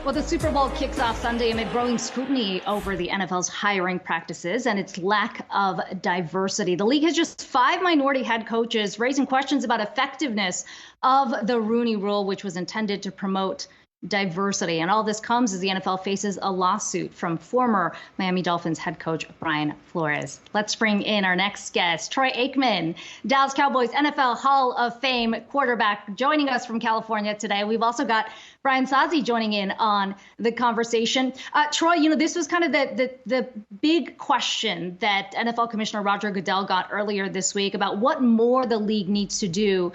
Well, the Super Bowl kicks off Sunday amid growing scrutiny over the NFL's hiring practices and its lack of diversity. The league has just 5 minority head coaches, raising questions about effectiveness of the Rooney Rule, which was intended to promote diversity. And all this comes as the NFL faces a lawsuit from former Miami Dolphins head coach Brian Flores. Let's bring in our next guest, Troy Aikman, Dallas Cowboys NFL Hall of Fame quarterback, joining us from California today. We've also got Brian Sozzi joining in on the conversation. Troy, this was kind of the big question that NFL Commissioner Roger Goodell got earlier this week about what more the league needs to do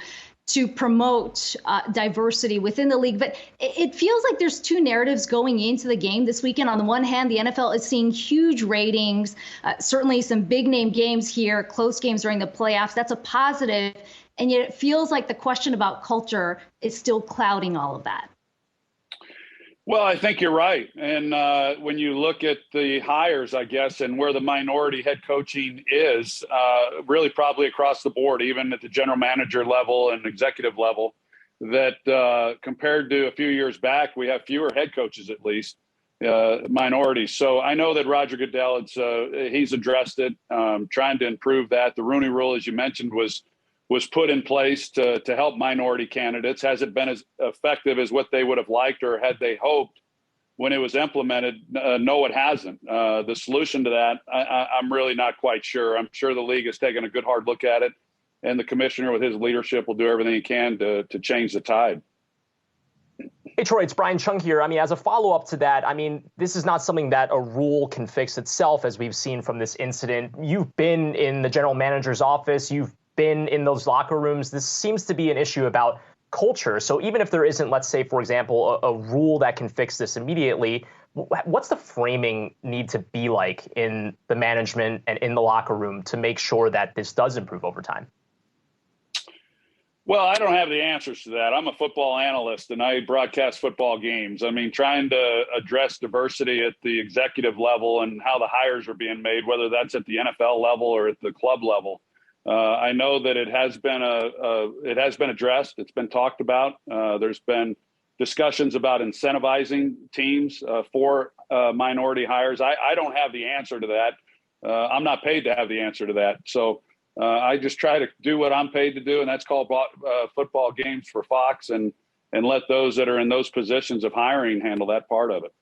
to promote diversity within the league. But it feels like there's 2 narratives going into the game this weekend. On the one hand, the NFL is seeing huge ratings, certainly some big name games here, close games during the playoffs. That's a positive. And yet it feels like the question about culture is still clouding all of that. Well, I think you're right. And when you look at the hires, I guess, and where the minority head coaching is, really probably across the board, even at the general manager level and executive level, that compared to a few years back, we have fewer head coaches, at least, minorities. So I know that Roger Goodell, he's addressed it, trying to improve that. The Rooney Rule, as you mentioned, was put in place to help minority candidates. Has it been as effective as what they would have liked or had they hoped when it was implemented? No, it hasn't. The solution to that, I'm really not quite sure. I'm sure the league has taken a good hard look at it, and the commissioner with his leadership will do everything he can to change the tide. Hey, Troy, it's Brian Chung here. As a follow-up to that, this is not something that a rule can fix itself, as we've seen from this incident. You've been in the general manager's office. You've been in those locker rooms. This seems to be an issue about culture. So even if there isn't, let's say, for example, a rule that can fix this immediately, what's the framing need to be like in the management and in the locker room to make sure that this does improve over time? Well, I don't have the answers to that. I'm a football analyst and I broadcast football games. Trying to address diversity at the executive level and how the hires are being made, whether that's at the NFL level or at the club level. I know that it has been addressed. It's been talked about. There's been discussions about incentivizing teams for minority hires. I don't have the answer to that. I'm not paid to have the answer to that. So I just try to do what I'm paid to do, and that's called football games for Fox, and let those that are in those positions of hiring handle that part of it.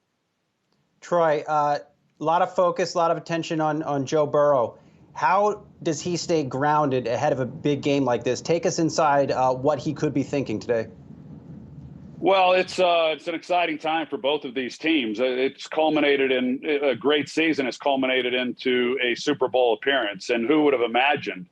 Troy, a lot of focus, a lot of attention on Joe Burrow. How does he stay grounded ahead of a big game like this? Take us inside what he could be thinking today. Well, it's an exciting time for both of these teams. It's culminated in a great season. It's culminated into a Super Bowl appearance. And who would have imagined,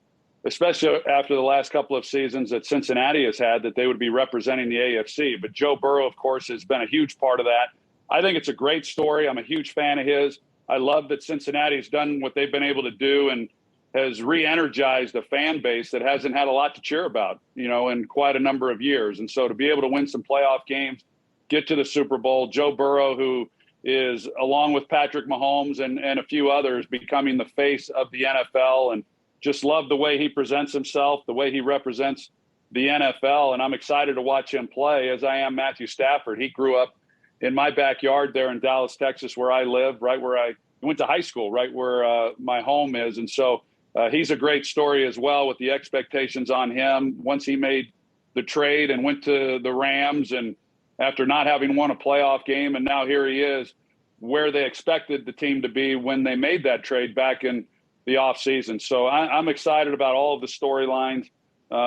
especially after the last couple of seasons that Cincinnati has had, that they would be representing the AFC. But Joe Burrow, of course, has been a huge part of that. I think it's a great story. I'm a huge fan of his. I love that Cincinnati has done what they've been able to do and has re-energized a fan base that hasn't had a lot to cheer about, in quite a number of years. And so to be able to win some playoff games, get to the Super Bowl, Joe Burrow, who is, along with Patrick Mahomes and a few others, becoming the face of the NFL, and just love the way he presents himself, the way he represents the NFL. And I'm excited to watch him play, as I am Matthew Stafford. He grew up in my backyard there in Dallas, Texas, where I live, right where I went to high school, right where my home is. And so he's a great story as well, with the expectations on him once he made the trade and went to the Rams, and after not having won a playoff game, and now here he is where they expected the team to be when they made that trade back in the offseason. So I'm excited about all of the storylines.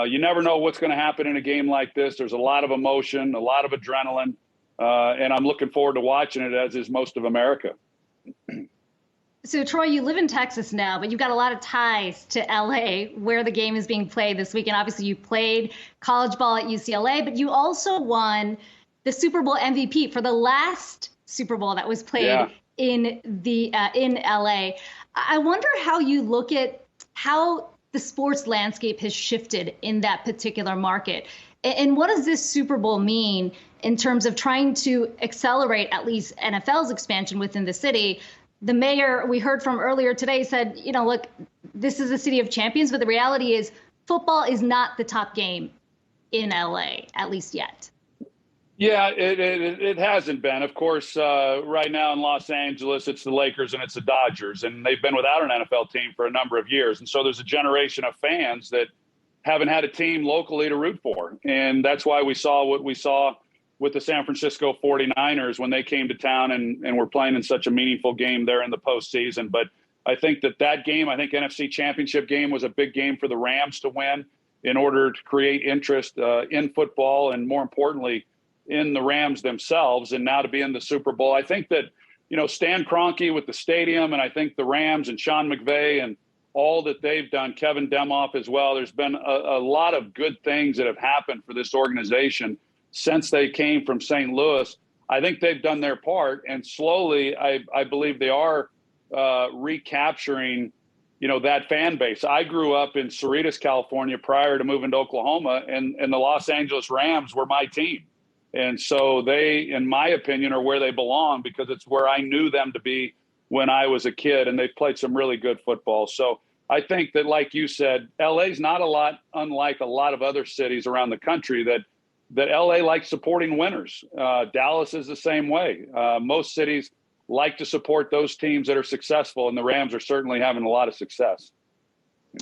You never know what's going to happen in a game like this. There's a lot of emotion, a lot of adrenaline, and I'm looking forward to watching it, as is most of America. So, Troy, you live in Texas now, but you've got a lot of ties to LA, where the game is being played this weekend. Obviously, you played college ball at UCLA, but you also won the Super Bowl MVP for the last Super Bowl that was played in LA. I wonder how you look at how the sports landscape has shifted in that particular market. And what does this Super Bowl mean in terms of trying to accelerate at least NFL's expansion within the city? The mayor we heard from earlier today said, look, this is a city of champions, but the reality is football is not the top game in LA, at least yet. Yeah, it hasn't been. Of course, right now in Los Angeles, it's the Lakers and it's the Dodgers, and they've been without an NFL team for a number of years. And so there's a generation of fans that haven't had a team locally to root for. And that's why we saw what we saw with the San Francisco 49ers when they came to town and were playing in such a meaningful game there in the postseason. But I think that game, I think NFC Championship game, was a big game for the Rams to win in order to create interest in football and, more importantly, in the Rams themselves, and now to be in the Super Bowl. I think that, Stan Kroenke with the stadium, and I think the Rams and Sean McVay and all that they've done, Kevin Demoff as well, there's been a lot of good things that have happened for this organization since they came from St. Louis. I think they've done their part, and slowly I believe they are recapturing that fan base. I grew up in Cerritos, California prior to moving to Oklahoma, and the Los Angeles Rams were my team. And so they, in my opinion, are where they belong because it's where I knew them to be when I was a kid, and they've played some really good football. So I think that, like you said, LA's not a lot unlike a lot of other cities around the country that LA likes supporting winners. Dallas is the same way. Most cities like to support those teams that are successful, and the Rams are certainly having a lot of success.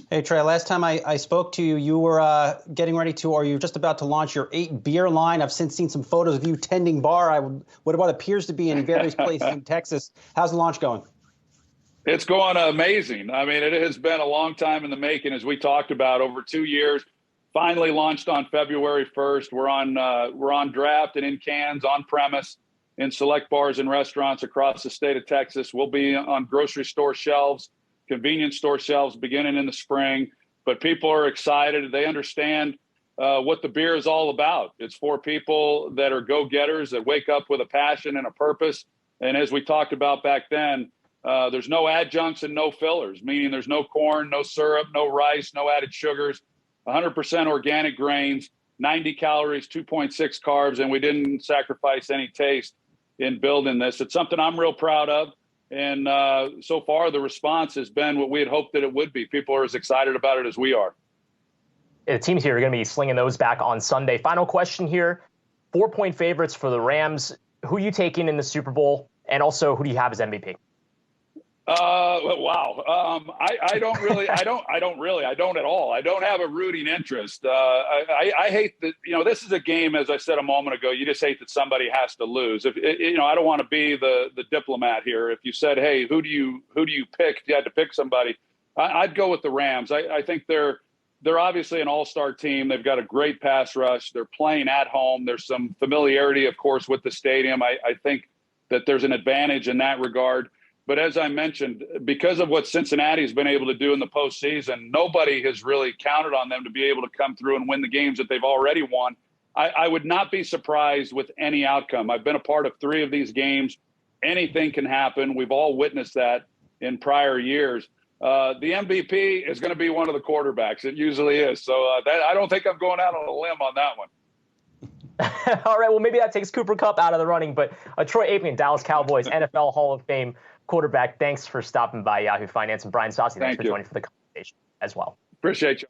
Hey, Trey, last time I spoke to you, you were getting ready to, or you were just about to launch your 8-beer line. I've since seen some photos of you tending bar. What appears to be in various places in Texas. How's the launch going? It's going amazing. I mean, it has been a long time in the making, as we talked about, over 2 years. Finally launched on February 1st. We're on draft and in cans, on premise, in select bars and restaurants across the state of Texas. We'll be on grocery store shelves, convenience store shelves beginning in the spring. But people are excited. They understand what the beer is all about. It's for people that are go-getters, that wake up with a passion and a purpose. And as we talked about back then, there's no adjuncts and no fillers, meaning there's no corn, no syrup, no rice, no added sugars, 100% organic grains, 90 calories, 2.6 carbs, and we didn't sacrifice any taste in building this. It's something I'm real proud of. And so far, the response has been what we had hoped that it would be. People are as excited about it as we are. The teams here are going to be slinging those back on Sunday. Final question here. 4-point favorites for the Rams. Who are you taking in the Super Bowl? And also, who do you have as MVP? Wow. I don't at all. I don't have a rooting interest. I hate that, this is a game, as I said a moment ago, you just hate that somebody has to lose. If I don't want to be the diplomat here. If you said, hey, who do you pick? If you had to pick somebody, I'd go with the Rams. I think they're obviously an all-star team. They've got a great pass rush. They're playing at home. There's some familiarity, of course, with the stadium. I think that there's an advantage in that regard. But as I mentioned, because of what Cincinnati has been able to do in the postseason, nobody has really counted on them to be able to come through and win the games that they've already won. I would not be surprised with any outcome. I've been a part of 3 of these games. Anything can happen. We've all witnessed that in prior years. The MVP is going to be one of the quarterbacks. It usually is. So I don't think I'm going out on a limb on that one. All right, well, maybe that takes Cooper Kupp out of the running. But Troy Aikman, Dallas Cowboys, NFL Hall of Fame quarterback, thanks for stopping by Yahoo Finance. And Brian Saucy, thanks for joining for the conversation as well. Appreciate you.